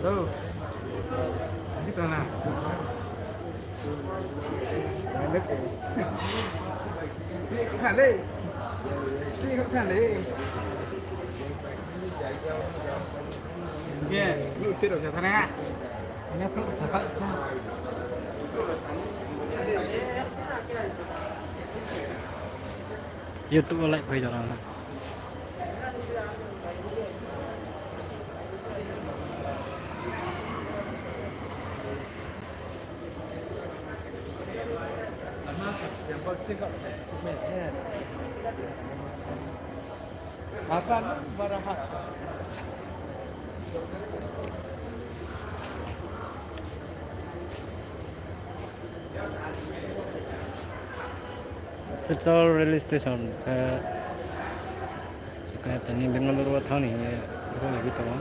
Tuh, gitu nah. Enak ya. Sini kok kan deh. Sini kok kan deh. Iya, lu tidur sana. Ini aku sapa sana. YouTube lại bây giờ là Akan barahat. Sitar railway station kayak tadi Bengaluru था नहीं है वो लगी तमाम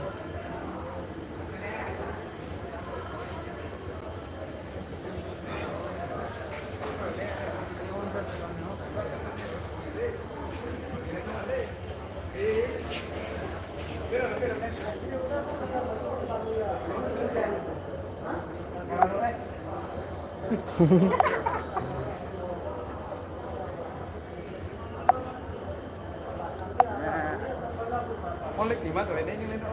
Con lịch thì bắt rồi đấy nhưng nó